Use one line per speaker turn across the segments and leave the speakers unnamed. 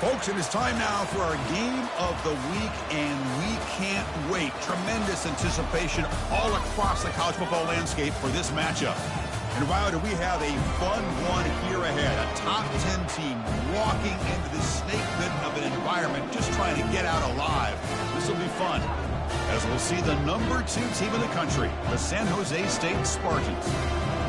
Folks, it is time now for our game of the week, and we can't wait. Tremendous anticipation all across the college football landscape for this matchup. And wow, do we have a fun one here ahead. A top 10 team walking into this snake-bitten of an environment, just trying to get out alive. This will be fun, as we'll see the number 2 team in the country, the San Jose State Spartans,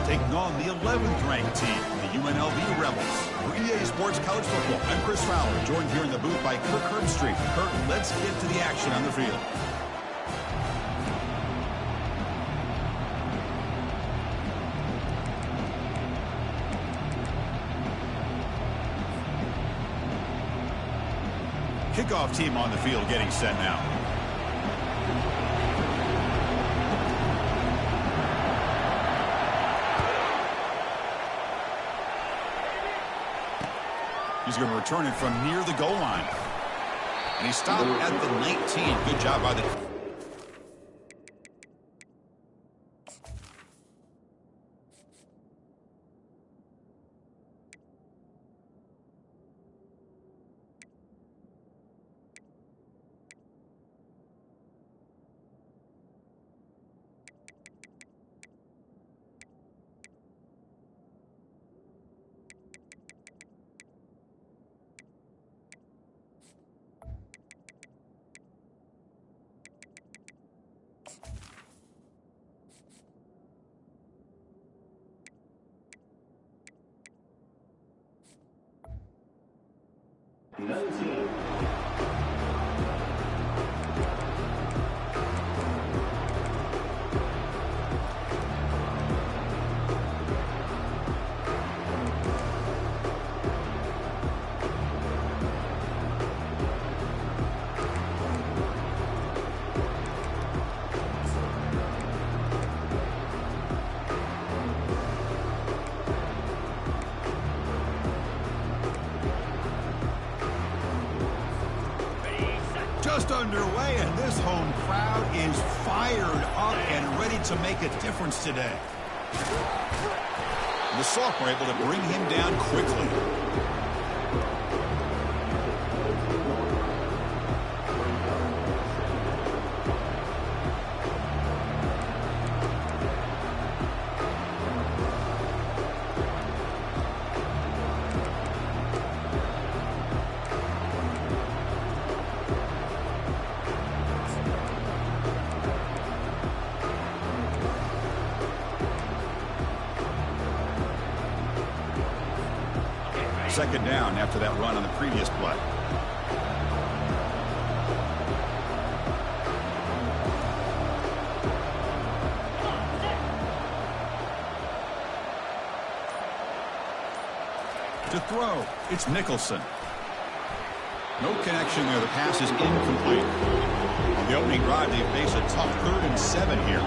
taking on the 11th ranked team, the UNLV Rebels. For EA Sports College Football, I'm Chris Fowler, joined here in the booth by Kirk Herbstreit. Kirk, let's get to the action on the field. Kickoff team on the field getting set now. He's going to return it from near the goal line. And he stopped at the 19. Good job by the... Just underway, and this home crowd is fired up and ready to make a difference today. The Sophomore able to bring him down quickly. Second down after that run on the previous play. To throw, it's Nicholson. No connection there. The pass is incomplete. On the opening drive, they face a tough 3rd and 7 here.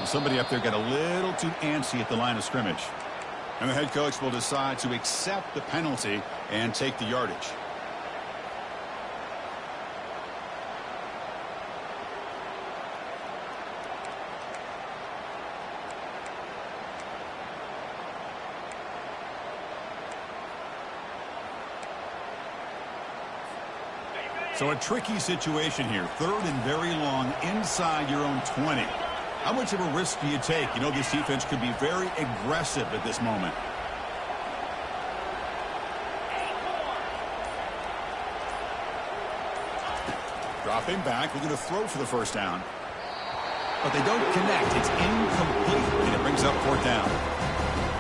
Somebody up there got a little too antsy at the line of scrimmage. And the head coach will decide to accept the penalty and take the yardage. So a tricky situation here. 3rd and very long inside your own 20. How much of a risk do you take? You know, this defense could be very aggressive at this moment. Dropping back, looking to throw for the first down. But they don't connect. It's incomplete, and it brings up 4th down.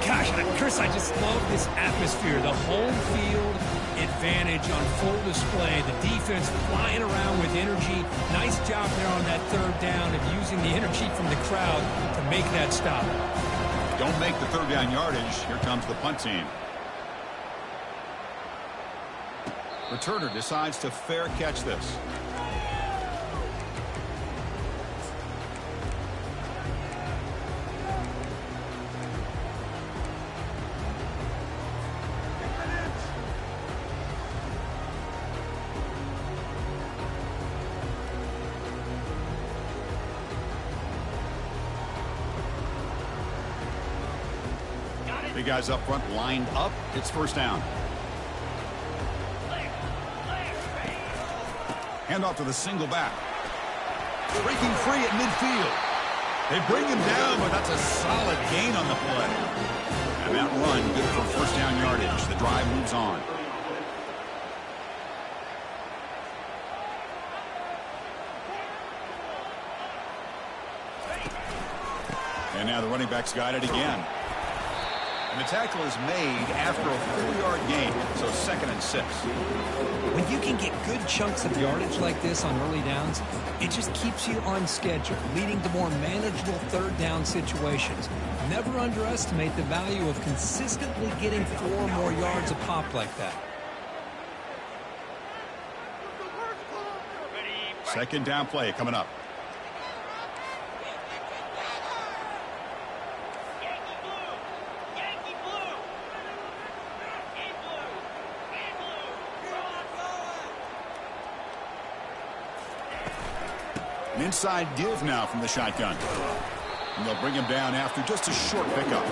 Gosh, Chris, I just love this atmosphere. The home field advantage on full display. The defense flying around with energy. Nice job there on that 3rd down of using the energy from the crowd to make that stop.
Don't make the 3rd down yardage. Here comes the punt team. Returner decides to fair catch this. The guys up front lined up. It's first down. Hand off to the single back. Breaking free at midfield. They bring him down, but that's a solid gain on the play. And that run, good for first down yardage. The drive moves on. And now the running back's got it again. And the tackle is made after a 4-yard gain, so 2nd and 6.
When you can get good chunks of yardage like this on early downs, it just keeps you on schedule, leading to more manageable third down situations. Never underestimate the value of consistently getting 4 or more yards a pop like that.
2nd down play coming up. An inside give now from the shotgun. And they'll bring him down after just a short pickup.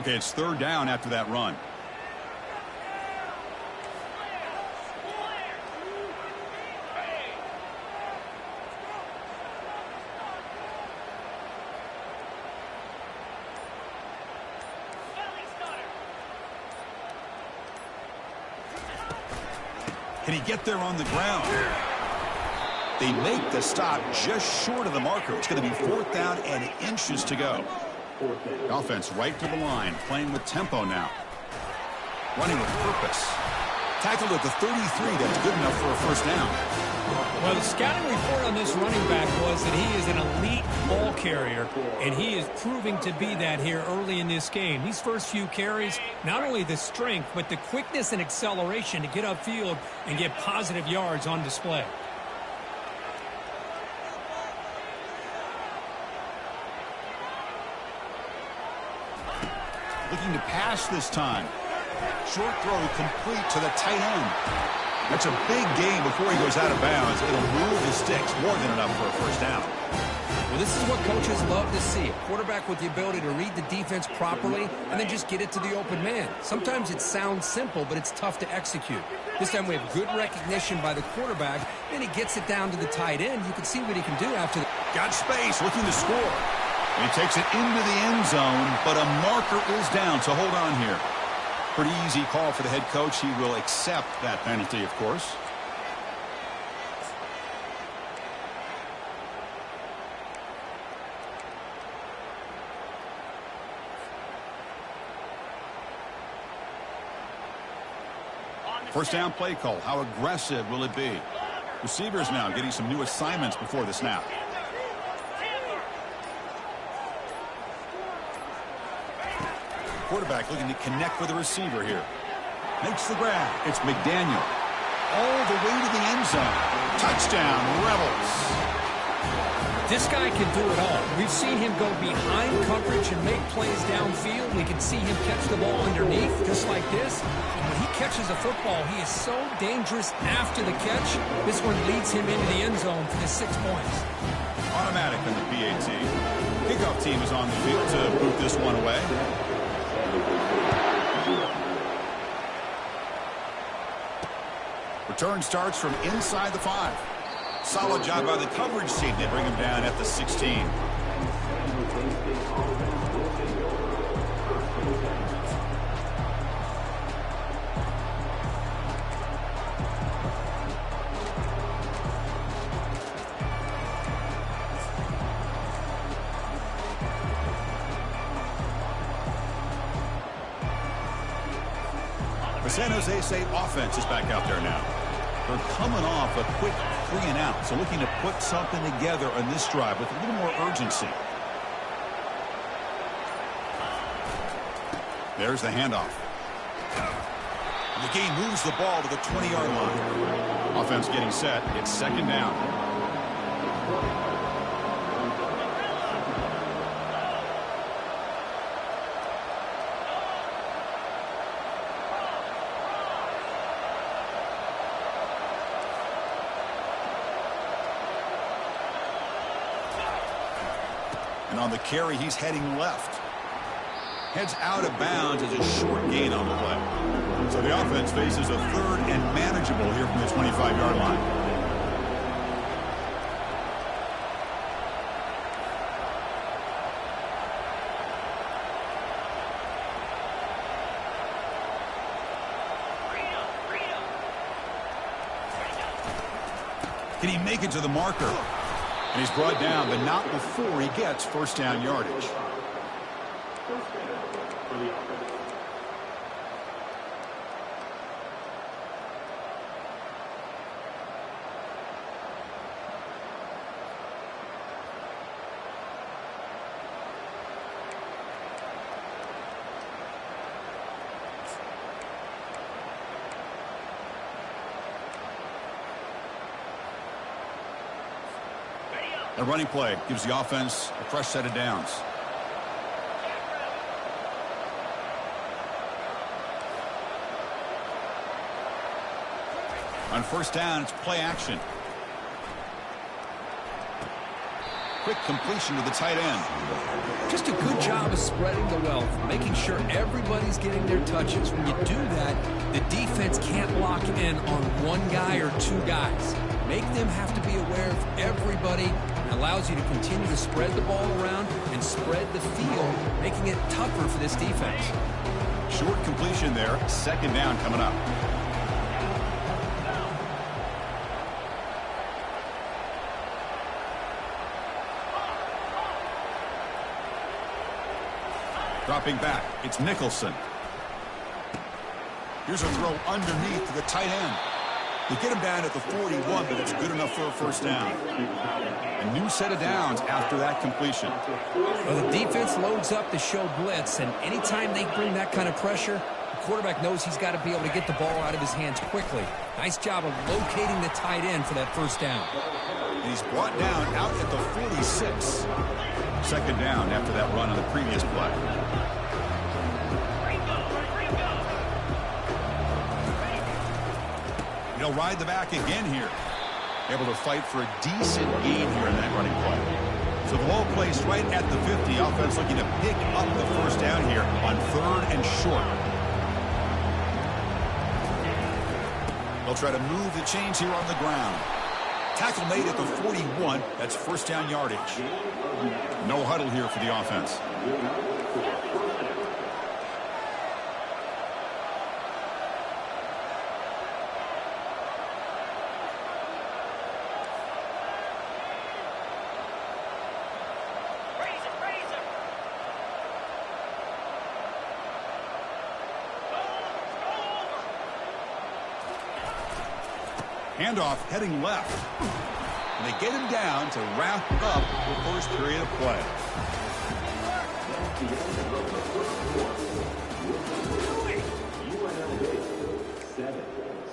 Okay, it's 3rd down after that run. Can he get there on the ground? They make the stop just short of the marker. It's going to be 4th down and inches to go. The offense right to the line, playing with tempo now. Running with purpose. Tackled at the 33. That's good enough for a first down.
Well, the scouting report on this running back was that he is an elite ball carrier, and he is proving to be that here early in this game. These first few carries, not only the strength, but the quickness and acceleration to get upfield and get positive yards on display.
Looking to pass this time. Short throw complete to the tight end. That's a big gain before he goes out of bounds. It'll move the sticks more than enough for a first down.
Well, this is what coaches love to see. A quarterback with the ability to read the defense properly and then just get it to the open man. Sometimes it sounds simple, but it's tough to execute. This time we have good recognition by the quarterback. Then he gets it down to the tight end. You can see what he can do after the...
Got space, looking to score. He takes it into the end zone, but a marker is down, so hold on here. Pretty easy call for the head coach. He will accept that penalty, of course. First down play call. How aggressive will it be? Receivers now getting some new assignments before the snap. Quarterback looking to connect with the receiver here. Makes the grab. It's McDaniel. All the way to the end zone. Touchdown, Rebels.
This guy can do it all. We've seen him go behind coverage and make plays downfield. We can see him catch the ball underneath, just like this. And when he catches a football, he is so dangerous after the catch. This one leads him into the end zone for the 6 points.
Automatic on the PAT. Kickoff team is on the field to boot this one away. Return starts from inside the 5. Solid job by the coverage team. They bring him down at the 16. The San Jose State offense is back out there now. They're coming off a quick 3 and out, so looking to put something together on this drive with a little more urgency. There's the handoff. The gain moves the ball to the 20-yard line.
Offense getting set. It's second down.
And on the carry, he's heading left. Heads out of bounds as a short gain on the play. So the offense faces a third and manageable here from the 25-yard line. Can he make it to the marker? And he's brought down, but not before he gets first down yardage. A running play gives the offense a fresh set of downs. On first down, it's play action. Quick completion to the tight end.
Just a good job of spreading the wealth, making sure everybody's getting their touches. When you do that, the defense can't lock in on one guy or two guys. Make them have to be aware of everybody. It allows you to continue to spread the ball around and spread the field, making it tougher for this defense.
Short completion there. Second down coming up. Dropping back, it's Nicholson. Here's a throw underneath to the tight end. They get him down at the 41, but it's good enough for a first down. A new set of downs after that completion.
Well, the defense loads up to show blitz, and anytime they bring that kind of pressure, the quarterback knows he's got to be able to get the ball out of his hands quickly. Nice job of locating the tight end for that first down.
And he's brought down out at the 46. Second down after that run on the previous play. He'll ride the back again here. Able to fight for a decent gain here in that running play. So the ball placed right at the 50. Offense looking to pick up the first down here on third and short. They'll try to move the chains here on the ground. Tackle made at the 41. That's first down yardage. No huddle here for the offense. Handoff heading left. And they get him down to wrap up the first period of play.
UNLV 7,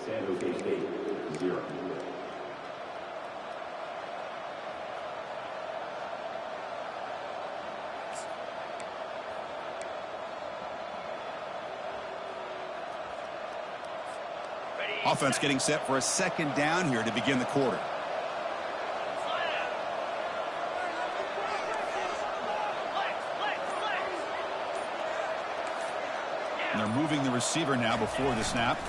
San Jose State 0.
Offense getting set for a second down here to begin the quarter. And they're moving the receiver now before the snap.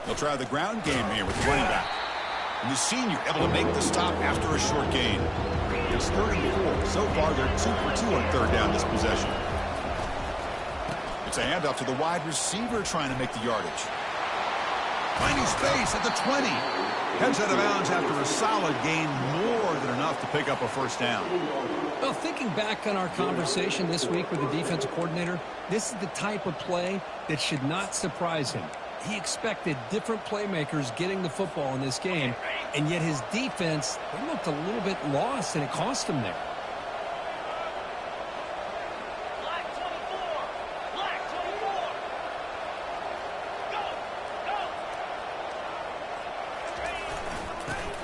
They'll try the ground game here with the running back. And the senior able to make the stop after a short gain. It's 3rd and 4. So far, they're 2 for 2 on third down this possession. It's a handoff to the wide receiver trying to make the yardage. Finding space at the 20. Heads out of bounds after a solid gain, more than enough to pick up a first down.
Well, thinking back on our conversation this week with the defensive coordinator, this is the type of play that should not surprise him. He expected different playmakers getting the football in this game, and yet his defense, they looked a little bit lost, and it cost him there.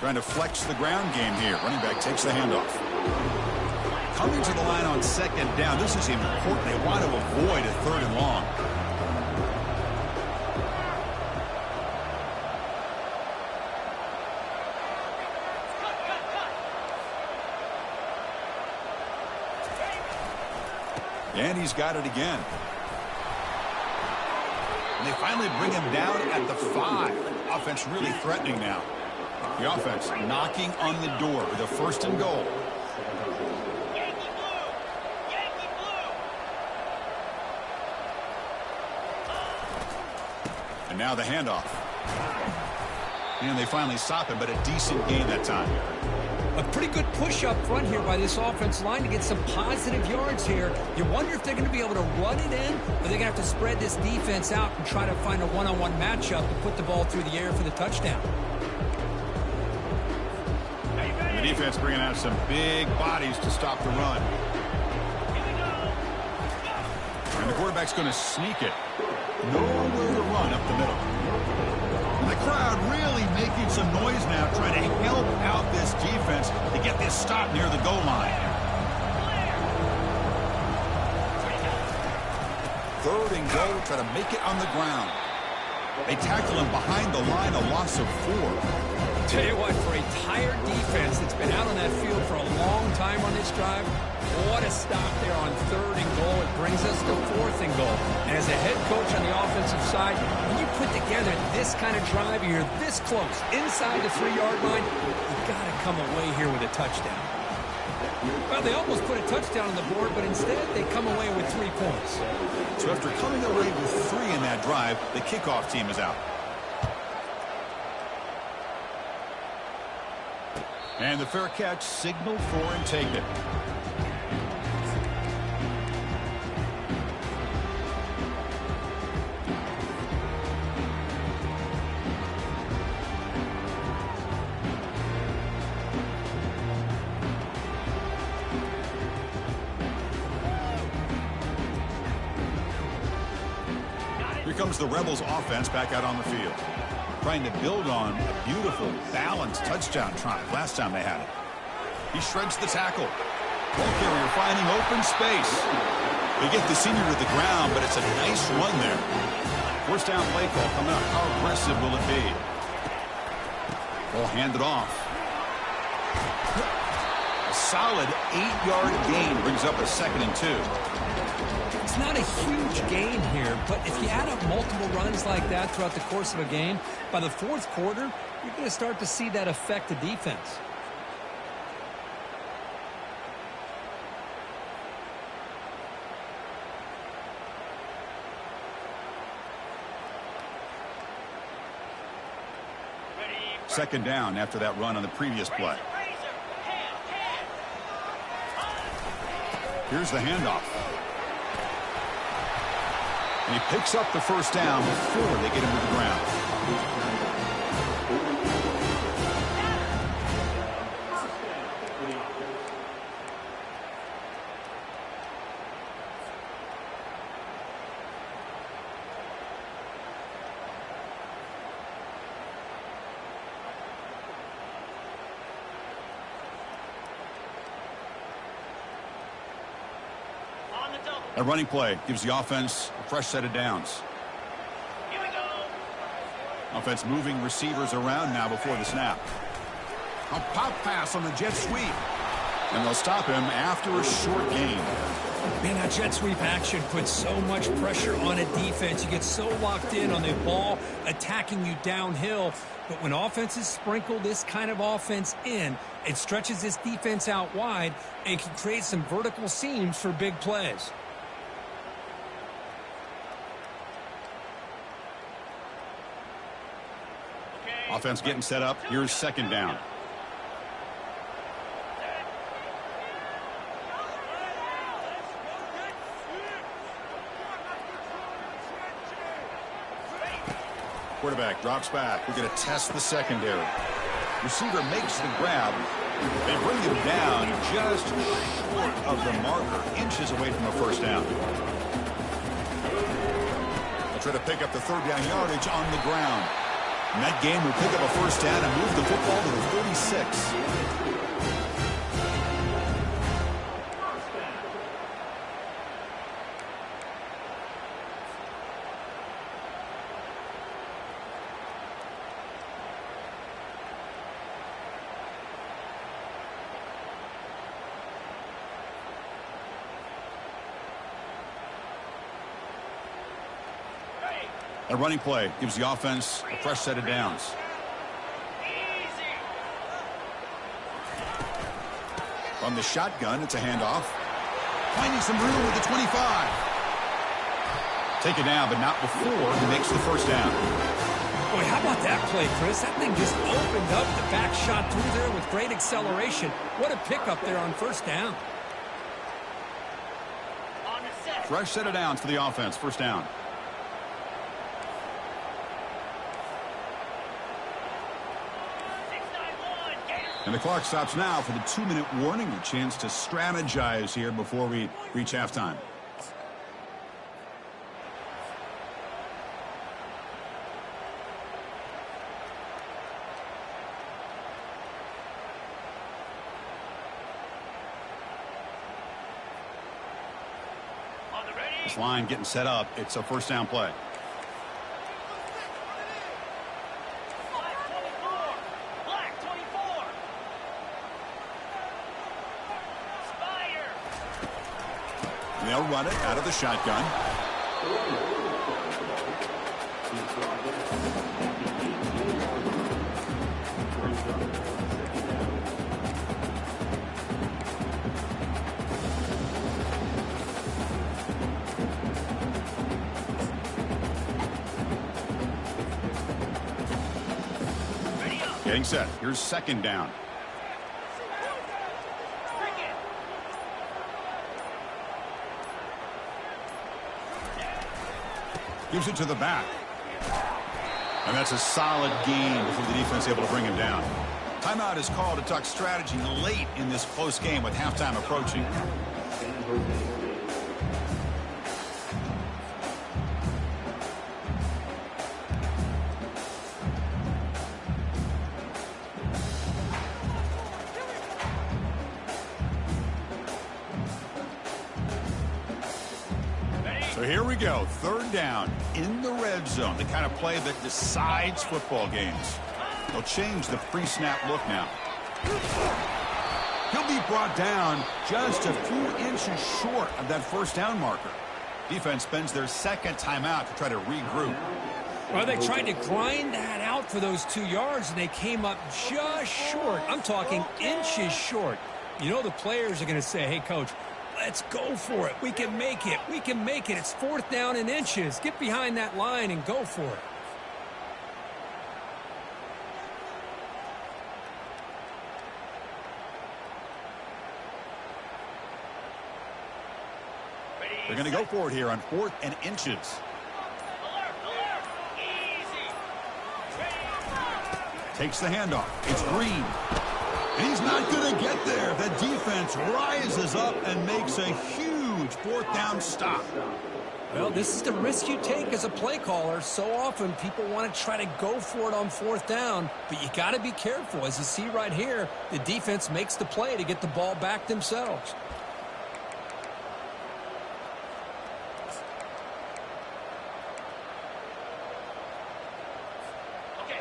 Trying to flex the ground game here. Running back takes the handoff. Coming to the line on second down. This is important. They want to avoid a 3rd and long. And he's got it again. And they finally bring him down at the 5. Offense really threatening now. The offense knocking on the door with a 1st and goal. And now the handoff. And they finally stop it, but a decent gain that time.
A pretty good push up front here by this offense line to get some positive yards here. You wonder if they're going to be able to run it in, or they're going to have to spread this defense out and try to find a one-on-one matchup to put the ball through the air for the touchdown.
And the defense bringing out some big bodies to stop the run. And the quarterback's going to sneak it. Nowhere to run up the middle. And the crowd really making some noise now, trying to help out this defense to get this stop near the goal line. 3rd and goal, try to make it on the ground. They tackle him behind the line, a loss of 4.
Tell you what, for a tired defense that's been out on that field for a long time on this drive, what a stop there on 3rd and goal. It brings us to 4th and goal. And as a head coach on the offensive side, when you put together this kind of drive, you're this close, inside the 3-yard line, you've got to come away here with a touchdown. Well, they almost put a touchdown on the board, but instead they come away with 3 points.
So after coming away with 3 in that drive, the kickoff team is out. And the fair catch signaled for and taken. Here comes the Rebels offense back out on the field. Trying to build on a beautiful, balanced touchdown drive last time they had it. He shreds the tackle. Ball carrier finding open space. They get the senior to the ground, but it's a nice run there. 1st down play call coming up. How aggressive will it be? Ball handed off. A solid 8-yard gain brings up a 2nd and 2.
It's not a huge gain here, but if you add up multiple runs like that throughout the course of a game, by the 4th quarter, you're going to start to see that affect the defense.
Second down after that run on the previous play. Here's the handoff. And he picks up the 1st down before they get him to the ground. A running play gives the offense a fresh set of downs.
Here we go.
Offense moving receivers around now before the snap. A pop pass on the jet sweep. And they'll stop him after a short gain.
Man, that jet sweep action puts so much pressure on a defense. You get so locked in on the ball attacking you downhill. But when offenses sprinkle this kind of offense in, it stretches this defense out wide and can create some vertical seams for big plays.
Offense getting set up. Here's 2nd down. Quarterback drops back. We're going to test the secondary. Receiver makes the grab. They bring him down just short of the marker, inches away from a 1st down. They'll try to pick up the 3rd down yardage on the ground. And that game will pick up a first down and move the football to the 46. A running play gives the offense a fresh set of downs. From the shotgun, it's a handoff. Finding some room with the 25. Take it down, but not before he makes the first down.
Boy, how about that play, Chris? That thing just opened up. The back shot through there with great acceleration. What a pickup there on first down.
Fresh set of downs for the offense. First down. And the clock stops now for the 2-minute warning. A chance to strategize here before we reach halftime. This line getting set up. It's a first down play. They'll run it out of the shotgun. Getting set. Here's second down. Gives it to the back. And that's a solid gain before the defense able to bring him down. Timeout is called to talk strategy late in this close game with halftime approaching. So here we go, third down in the red zone, the kind of play that decides football games. They'll change the pre-snap look now. He'll be brought down just a few inches short of that first down marker. Defense spends their second timeout to try to regroup.
Well, they tried to grind that out for those 2 yards, and they came up just short. I'm talking inches short. You know the players are going to say, hey, coach, let's go for it. We can make it. We can make it. It's fourth down in inches. Get behind that line and go for it.
They're going to go for it here on 4th and inches. Takes the handoff. It's Green. And he's not going to get there. The defense rises up and makes a huge fourth down stop.
Well, this is the risk you take as a play caller. So often people want to try to go for it on fourth down, but you got to be careful. As you see right here, the defense makes the play to get the ball back themselves.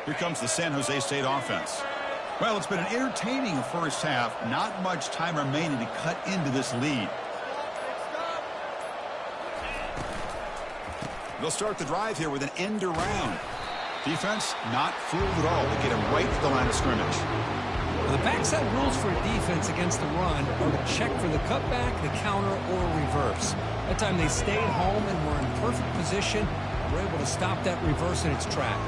Here comes the San Jose State offense. Well, it's been an entertaining first half. Not much time remaining to cut into this lead. They'll start the drive here with an end around. Defense not fooled at all to get him right to the line of scrimmage.
The backside rules for a defense against the run are to check for the cutback, the counter, or reverse. That time they stayed home and were in perfect position and were able to stop that reverse in its track.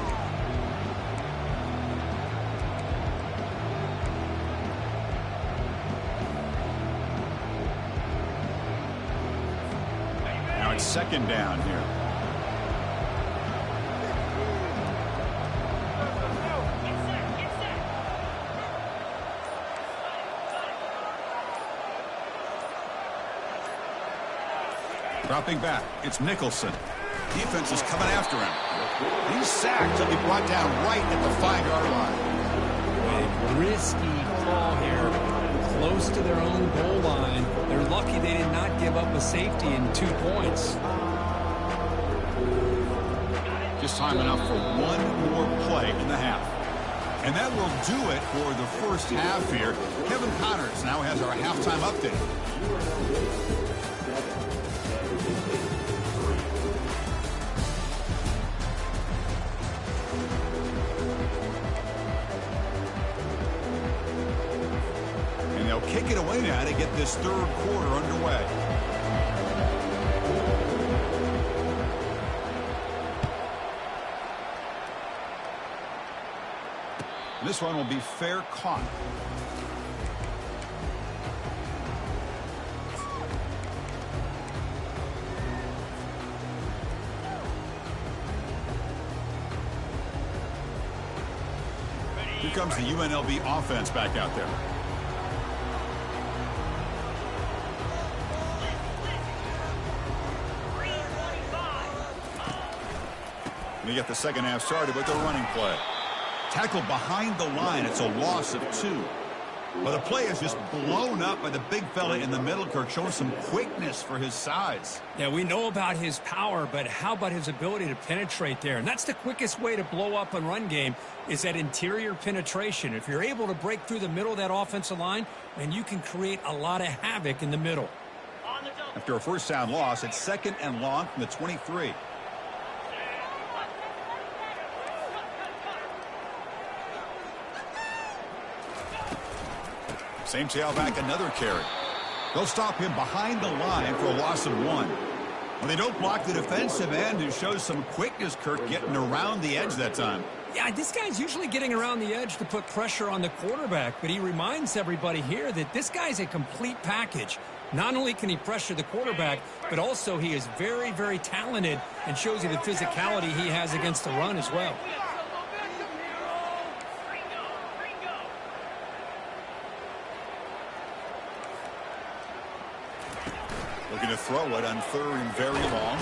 Now it's second down here. Dropping back, it's Nicholson. Defense is coming after him. He's sacked. He'll be brought down right at the 5-yard line.
A risky call here, close to their own goal line. They're lucky they did not give up a safety in 2 points.
Just time enough for one more play in the half. And that will do it for the first half here. Kevin Connors now has our halftime update. And they'll kick it away now to get this third quarter underway. This one will be fair caught. Here comes the UNLV offense back out there. We get the second half started with the running play. Tackle behind the line. It's a loss of 2. But the play is just blown up by the big fella in the middle. Kirk showing some quickness for his size.
Yeah, we know about his power, but how about his ability to penetrate there? And that's the quickest way to blow up a run game is that interior penetration. If you're able to break through the middle of that offensive line, then you can create a lot of havoc in the middle.
After a first down loss, it's 2nd and long from the 23. Same tailback, another carry. They'll stop him behind the line for a loss of 1. Well, they don't block the defensive end, who shows some quickness, Kirk, getting around the edge that time.
Yeah, this guy's usually getting around the edge to put pressure on the quarterback, but he reminds everybody here that this guy's a complete package. Not only can he pressure the quarterback, but also he is very, very talented and shows you the physicality he has against the run as well.
Looking to throw it on 3rd and very long.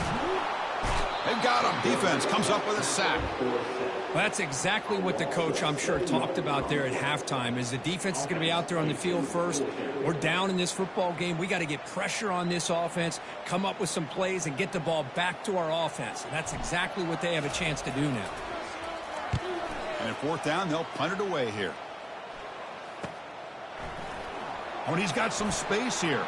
They've got him. Defense comes up with a sack.
Well, that's exactly what the coach, I'm sure, talked about there at halftime, is the defense is going to be out there on the field first. We're down in this football game. We got to get pressure on this offense, come up with some plays, and get the ball back to our offense. And that's exactly what they have a chance to do now.
And at 4th down, they'll punt it away here. Oh, and he's got some space here.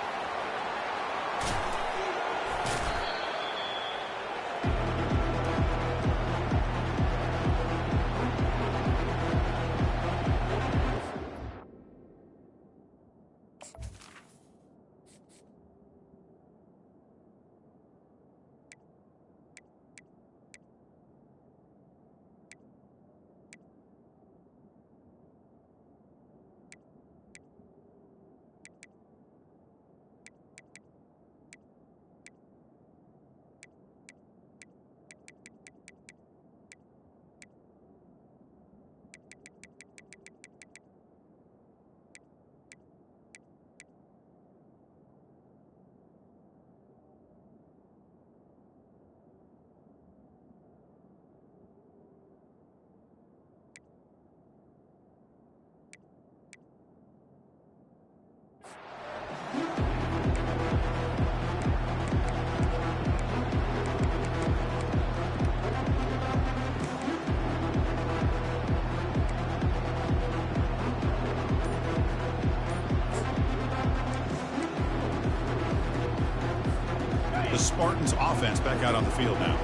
Spartans offense back out on the field now.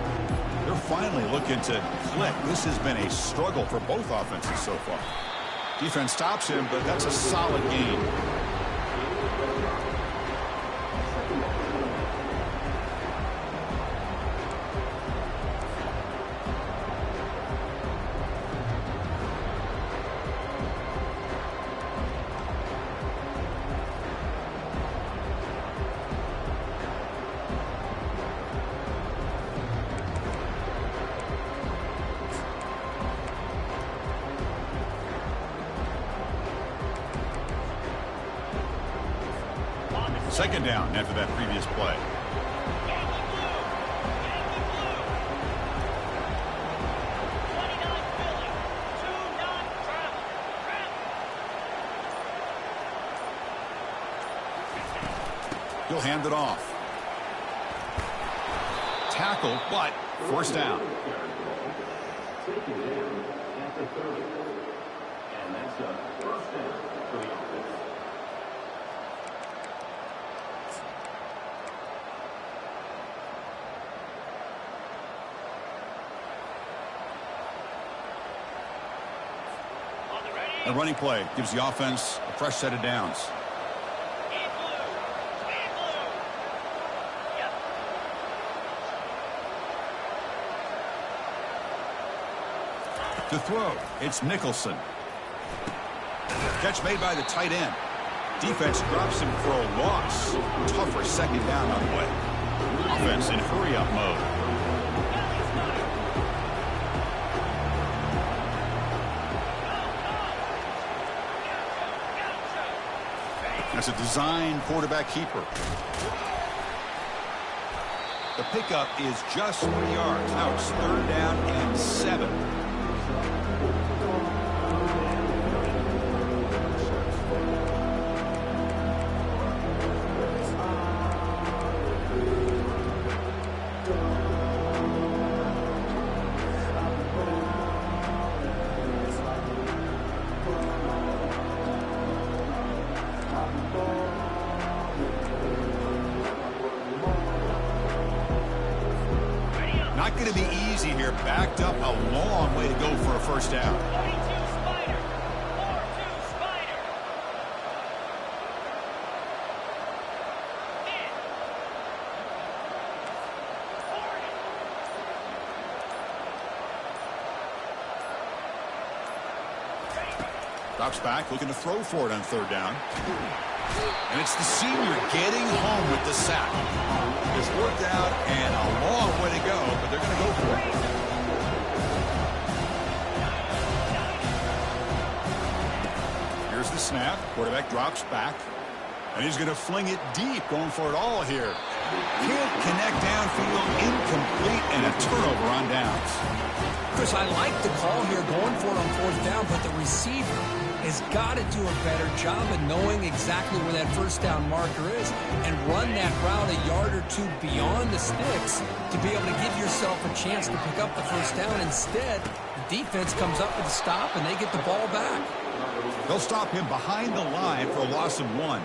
They're finally looking to click. This has been a struggle for both offenses so far. Defense stops him, but that's a solid game. Second down after that previous play.
He'll hand it off. Tackle, but first down.
Taken down at the 30. And that's a first down for the offense.
A running play gives the offense a fresh set of downs. To throw, it's Nicholson. Catch made by the tight end. Defense drops him for a loss. Tougher second down on the way. Offense in hurry-up mode. That's a design quarterback keeper. The pickup is just 3 yards. Now it's 3rd down and 7. Not going to be easy here. Backed up a long way to go for a first down.
42 Spider. 4-2 Spider. In. 40.
Drops back, looking to throw for it on 3rd down. And it's the senior getting home with the sack. It's worked out and a long way to go, but they're going to go for it. Here's the snap. Quarterback drops back. And he's going to fling it deep, going for it all here. Can't connect downfield, incomplete, and a turnover on downs.
Chris, I like the call here going for it on 4th down, but the receiver has got to do a better job of knowing exactly where that first down marker is and run that route a yard or two beyond the sticks to be able to give yourself a chance to pick up the first down. Instead, the defense comes up with a stop and they get the ball back.
They'll stop him behind the line for a loss of 1.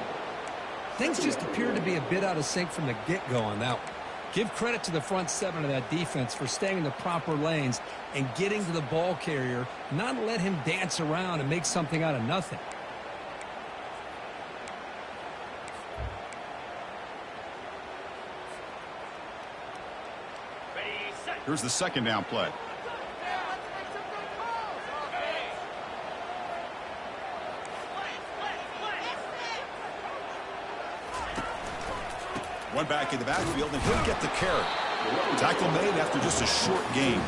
Things just appear to be a bit out of sync from the get-go on that one. Give credit to the front 7 of that defense for staying in the proper lanes and getting to the ball carrier, not let him dance around and make something out of nothing.
Ready, set.
Here's the 2nd down play. One back in the backfield, and he'll get the carry. Tackle made after just a short gain.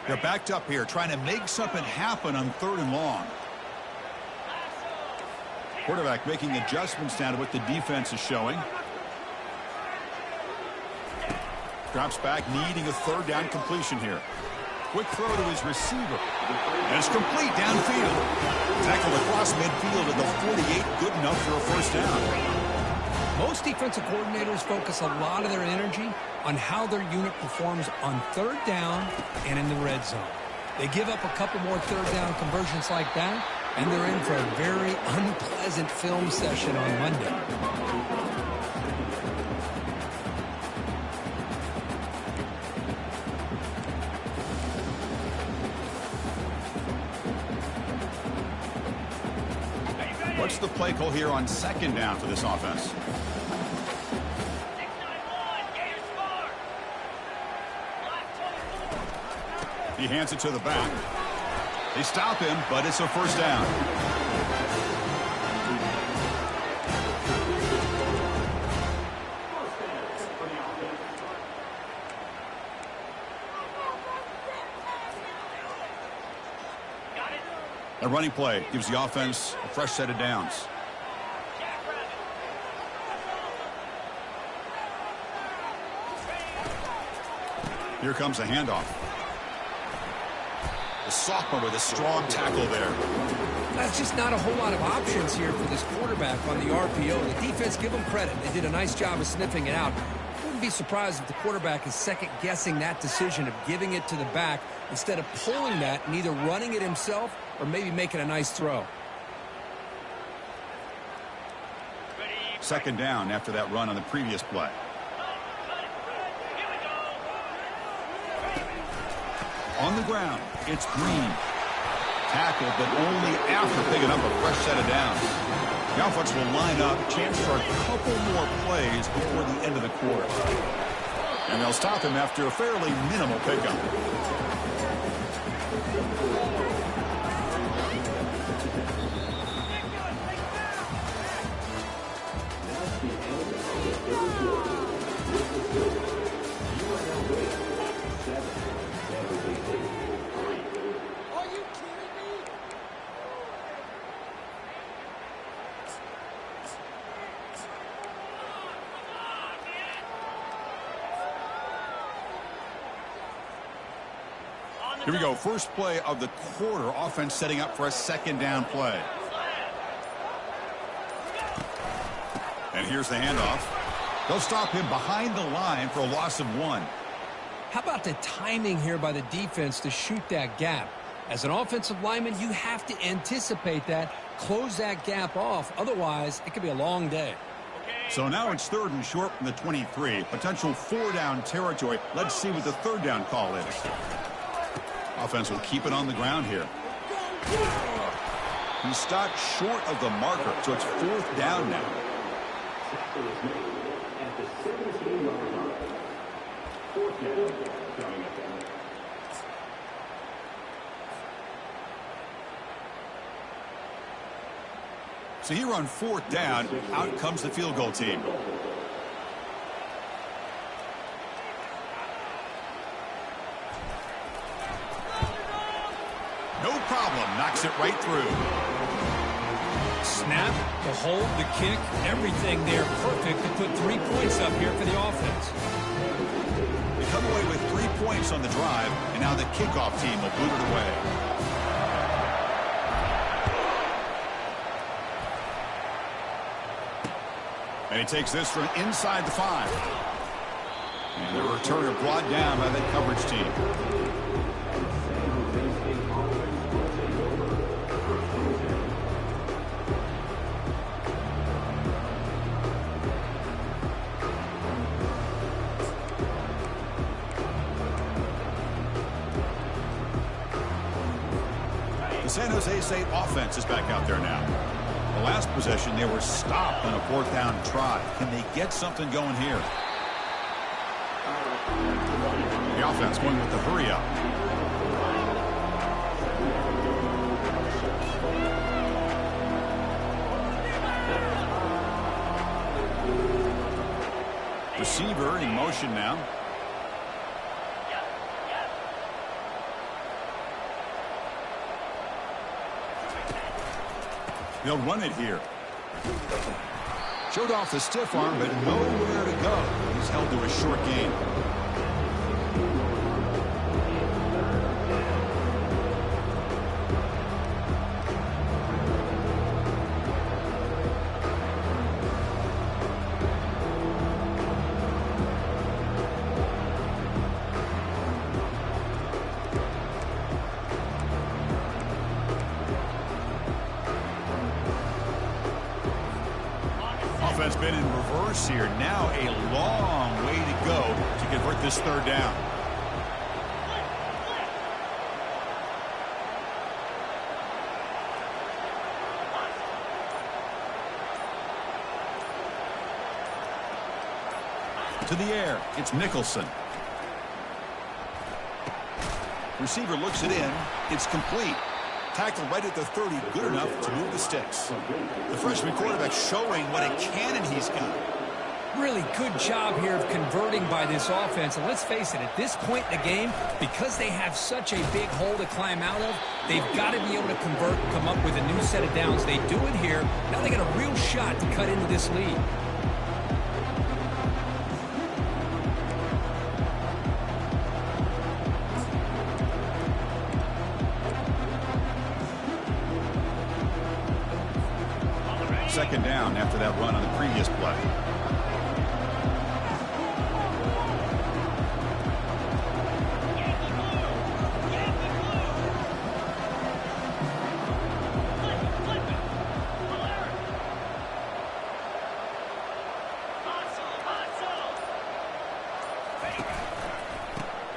They're backed up here, trying to make something happen on 3rd and long. Quarterback making adjustments down to what the defense is showing. Drops back, needing a 3rd down completion here. Quick throw to his receiver. And it's complete downfield. Tackled across midfield at the 48. Good enough for a first down.
Most defensive coordinators focus a lot of their energy on how their unit performs on 3rd down and in the red zone. They give up a couple more 3rd down conversions like that, and they're in for a very unpleasant film session on Monday.
What's the play call here on 2nd down for this offense?
6-9-1, Gators score. Black 24.
He hands it to the back. They stop him, but it's a first down. A running play gives the offense a fresh set of downs. Here comes a handoff. The sophomore with a strong tackle there.
That's just not a whole lot of options here for this quarterback on the RPO. The defense, give them credit. They did a nice job of sniffing it out. Wouldn't be surprised if the quarterback is second-guessing that decision of giving it to the back instead of pulling that and either running it himself or maybe making a nice throw.
Second down after that run on the previous play. On the ground, it's Green. Tackled, but only after picking up a fresh set of downs. The offense will line up, chance for a couple more plays before the end of the quarter. And they'll stop him after a fairly minimal pickup. Here we go. First play of the quarter. Offense setting up for a second down play. And here's the handoff. They'll stop him behind the line for a loss of 1.
How about the timing here by the defense to shoot that gap? As an offensive lineman, you have to anticipate that, close that gap off. Otherwise, it could be a long day.
So now it's 3rd and short from the 23. Potential 4-down territory. Let's see what the 3rd down call is. Offense will keep it on the ground here. He stopped short of the marker, so it's 4th down now. So here on 4th down, out comes the field goal team. No problem. Knocks it right through.
Snap, the hold, the kick, everything there perfect to put 3 points up here for the offense.
They come away with 3 points on the drive, and now the kickoff team will boot it away. And he takes this from inside the 5. And the returner brought down by the coverage team. The San Jose State offense is back out there now. The last possession, they were stopped on a 4th down try. Can they get something going here? The offense going with the hurry up. Receiver in motion now. They'll run it here. Showed off the stiff arm, but nowhere to go. He's held to a short gain. Offense been in reverse here. Now a long way to go to convert this 3rd down. To the air, it's Nicholson. Receiver looks it in. It's complete. Tackled right at the 30, good enough to move the sticks. The freshman quarterback showing what a cannon he's got.
Really good job here of converting by this offense. And let's face it, at this point in the game, because they have such a big hole to climb out of, they've got to be able to convert and come up with a new set of downs. They do it here. Now they got a real shot to cut into this lead.
Second down after that run on the previous play.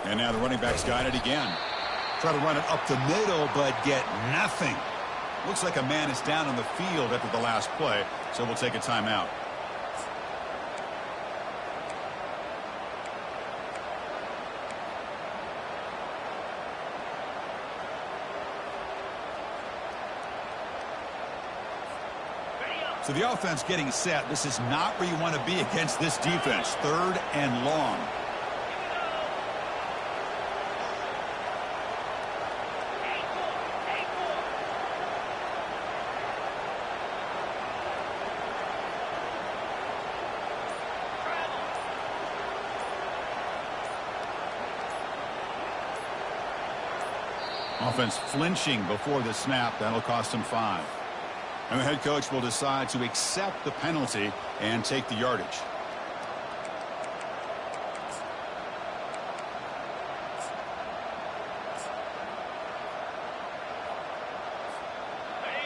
And now the running back's got it again. Try to run it up the middle, but get nothing. Looks like a man is down on the field after the last play, so we'll take a timeout. So the offense getting set. This is not where you want to be against this defense. Third and long. Offense flinching before the snap. That'll cost him 5. And the head coach will decide to accept the penalty and take the yardage.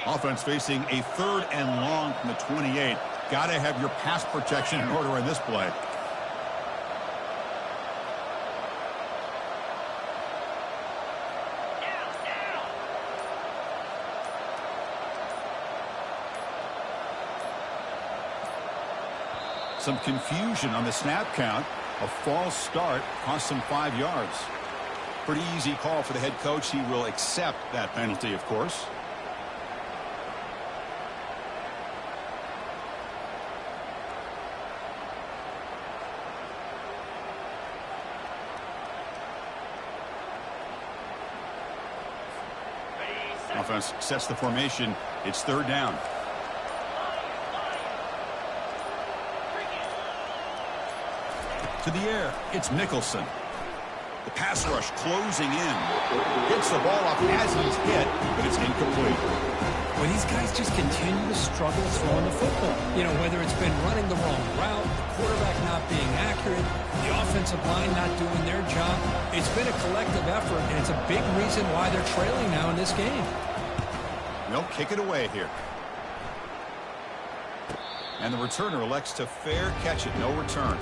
Offense facing a third and long from the 28. Got to have your pass protection in order in this play. Some confusion on the snap count. A false start cost him 5 yards. Pretty easy call for the head coach. He will accept that penalty, of course. Offense sets the formation. It's third down. To the air, it's Nicholson. The pass rush closing in. Hits the ball off as he's hit, but it's incomplete.
Well, these guys just continue to struggle throwing the football. You know, whether it's been running the wrong route, the quarterback not being accurate, the offensive line not doing their job. It's been a collective effort, and it's a big reason why they're trailing now in this game.
They'll kick it away here. And the returner elects to fair catch it. No return.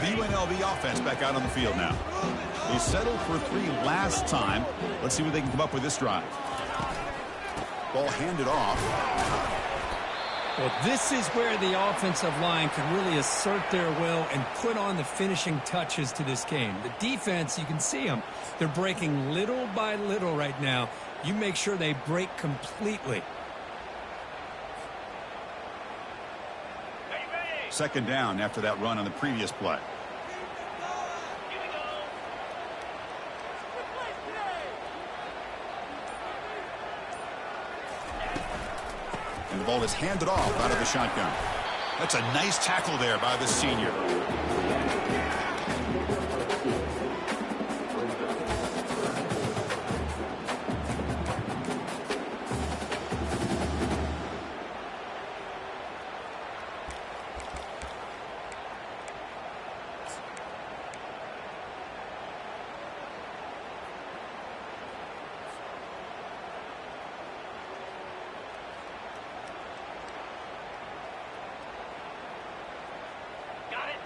UNLV offense back out on the field now. They settled for 3 last time. Let's see what they can come up with this drive. Ball handed off.
Well, this is where the offensive line can really assert their will and put on the finishing touches to this game. The defense, you can see them. They're breaking little by little right now. You make sure they break completely.
Second down after that run on the previous play. And the ball is handed off out of the shotgun. That's a nice tackle there by the senior.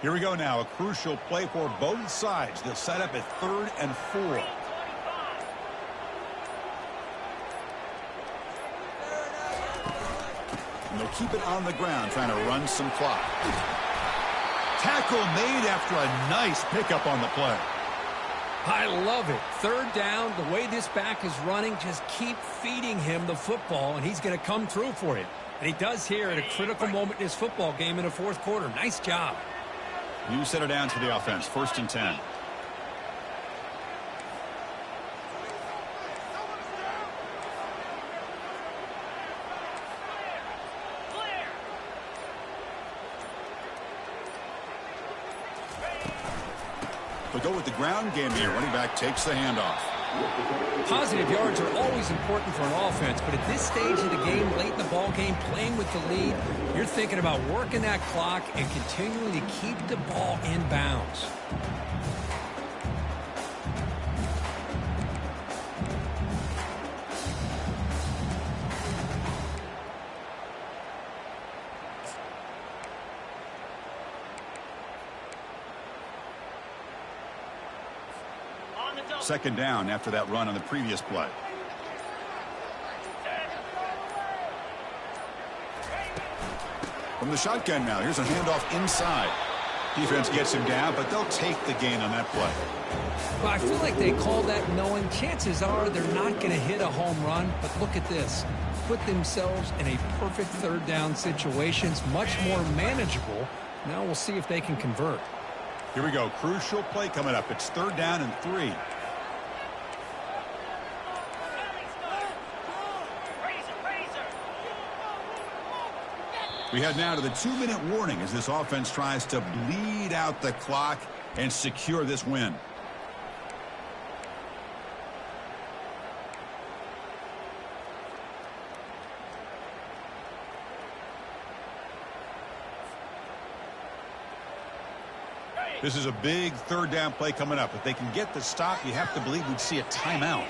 Here we go now. A crucial play for both sides. They'll set up at 3rd and 4. And they'll keep it on the ground, trying to run some clock. Tackle made after a nice pickup on the play.
I love it. 3rd down, the way this back is running, just keep feeding him the football, and he's going to come through for you. And he does here at a critical moment in his football game in the 4th quarter. Nice job.
New center down for the offense. 1st and 10. They'll go with the ground game here. Running back takes the handoff.
Positive yards are always important for an offense, but at this stage of the game, late in the ball game, playing with the lead, you're thinking about working that clock and continuing to keep the ball in bounds.
Second down after that run on the previous play. From the shotgun now, here's a handoff inside. Defense gets him down, but they'll take the gain on that play.
Well, I feel like they call that knowing chances are they're not going to hit a home run, but look at this. Put themselves in a perfect third down situation. It's much more manageable. Now we'll see if they can convert.
Here we go. Crucial play coming up. It's third down and 3. We head now to the 2-minute warning as this offense tries to bleed out the clock and secure this win. This is a big third down play coming up. If they can get the stop, you have to believe we'd see a timeout.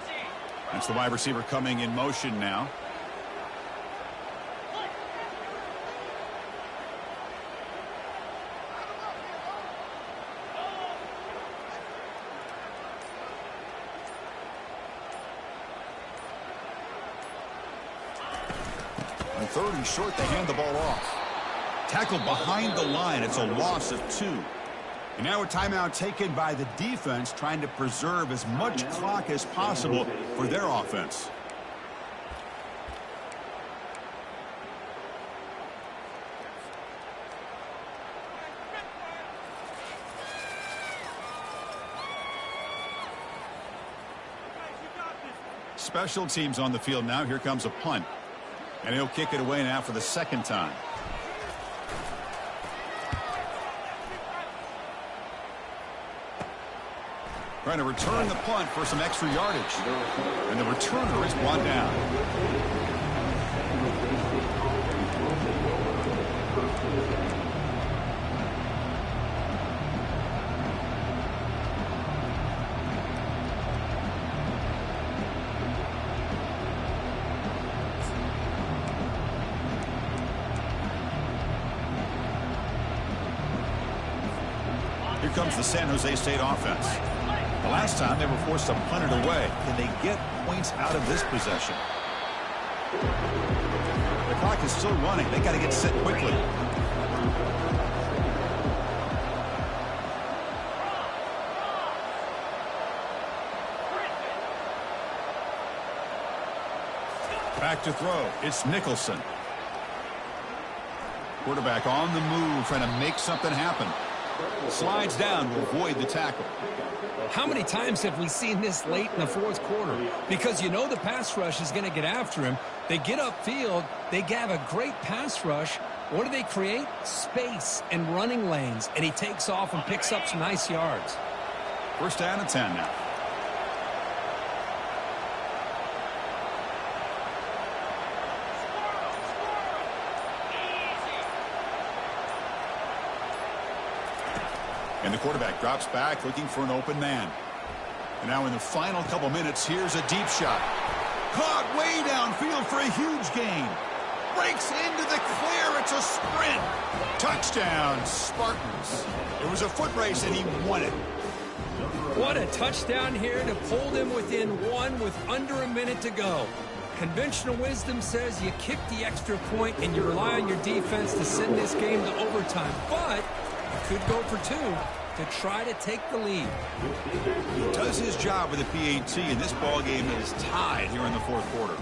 That's the wide receiver coming in motion now. On third and short, they hand the ball off. Tackled behind the line. It's a loss of 2. And now a timeout taken by the defense, trying to preserve as much clock as possible for their offense. Special teams on the field now. Here comes a punt. And he'll kick it away now for the second time. Trying to return the punt for some extra yardage. And the returner is brought down. Here comes the San Jose State offense. The last time they were forced to punt it away. Can they get points out of this possession? The clock is still running. They got to get set quickly. Back to throw. It's Nicholson. Quarterback on the move, trying to make something happen. Slides down to avoid the tackle.
How many times have we seen this late in the fourth quarter? Because you know the pass rush is going to get after him. They get upfield. They have a great pass rush. What do they create? Space and running lanes. And he takes off and picks up some nice yards.
First down and 10 now. And the quarterback drops back looking for an open man. And now in the final couple minutes, here's a deep shot. Caught way downfield for a huge gain. Breaks into the clear. It's a sprint. Touchdown, Spartans. It was a foot race, and he won it.
What a touchdown here to pull them within one with under a minute to go. Conventional wisdom says you kick the extra point and you rely on your defense to send this game to overtime. But you could go for 2 to try to take the lead.
He does his job with the PAT, and this ball game is tied here in the fourth quarter.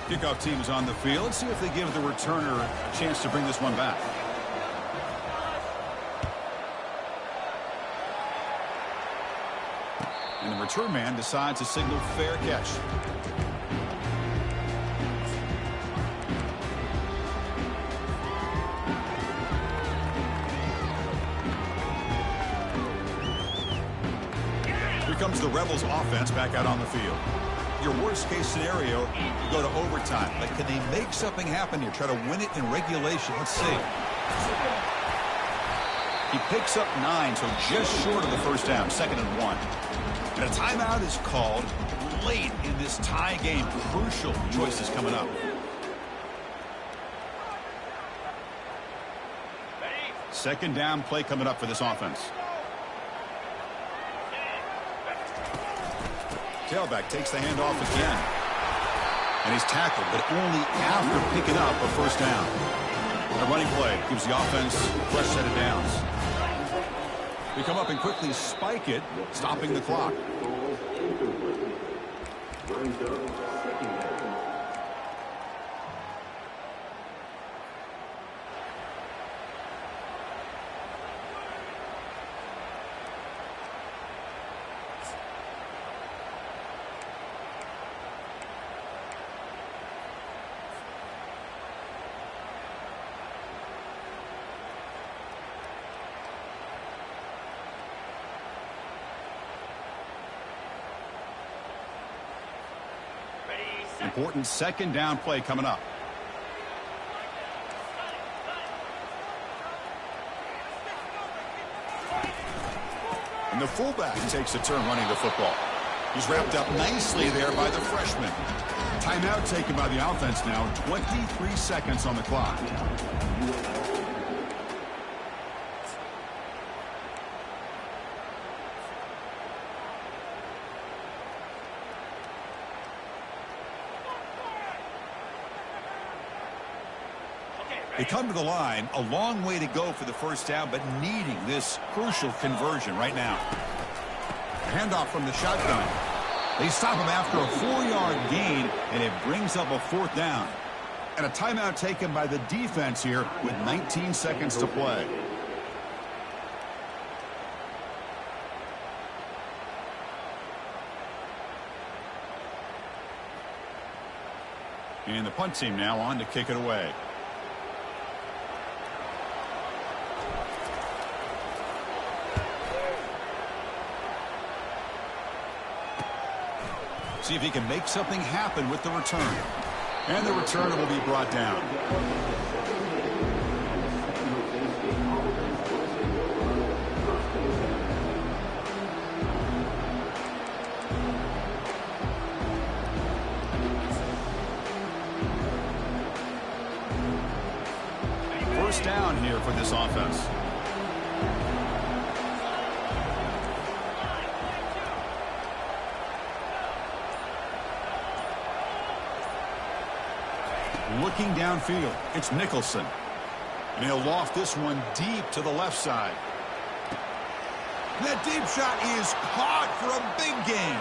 Kickoff team is on the field. Let's see if they give the returner a chance to bring this one back. And the return man decides to signal fair catch.
comes the Rebels offense back out on the field. Your worst case scenario, you go to overtime. But can they make something happen here? Try to win it in regulation. Let's see. He picks up 9, so just short of the first down, 2nd and 1. And a timeout is called late in this tie game. Crucial choices coming up. Second down play coming up for this offense. Tailback takes the handoff again. And he's tackled, but only after picking up a first down. A running play gives the offense a fresh set of downs. They come up and quickly spike it, stopping the clock. Important second down play coming up. And the fullback takes a turn running the football. He's wrapped up nicely there by the freshman. Timeout taken by the offense now. 23 seconds on the clock. They come to the line, a long way to go for the first down, but needing this crucial conversion right now. Handoff from the shotgun. They stop him after a 4-yard gain, and it brings up a 4th down. And a timeout taken by the defense here with 19 seconds to play. And the punt team now on to kick it away. See if he can make something happen with the return. And the return will be brought down. First down here for this offense. Looking downfield, it's Nicholson. And he'll loft this one deep to the left side. That deep shot is caught for a big gain.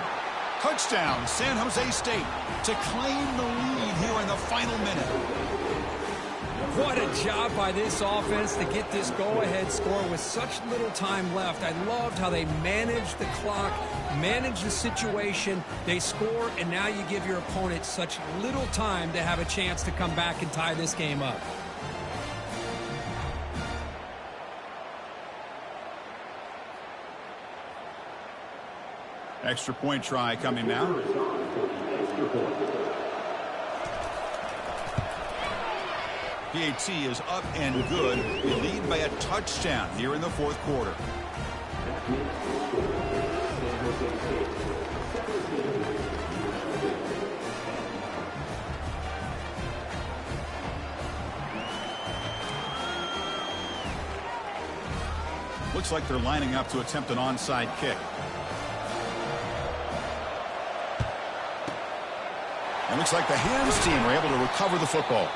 Touchdown, San Jose State, to claim the lead here in the final minute.
What a job by this offense to get this go-ahead score with such little time left. I loved how they managed the clock, managed the situation. They score, and now you give your opponent such little time to have a chance to come back and tie this game up.
Extra point try coming now. PAT is up and good. They lead by a touchdown here in the 4th quarter. Looks like they're lining up to attempt an onside kick. It looks like the hands team are able to recover the football.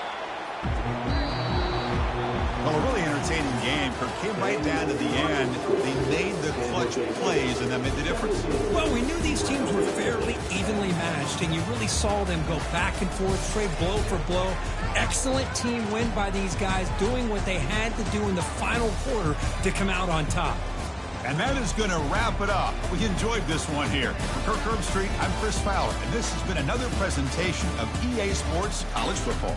Well, a really entertaining game. Kirk came right down to the end. They made the clutch plays, and that made the difference.
Well, we knew these teams were fairly evenly matched, and you really saw them go back and forth, trade blow for blow. Excellent team win by these guys, doing what they had to do in the final quarter to come out on top.
And that is going to wrap it up. We enjoyed this one here. For Kirk Herbstreit, I'm Chris Fowler, and this has been another presentation of EA Sports College Football.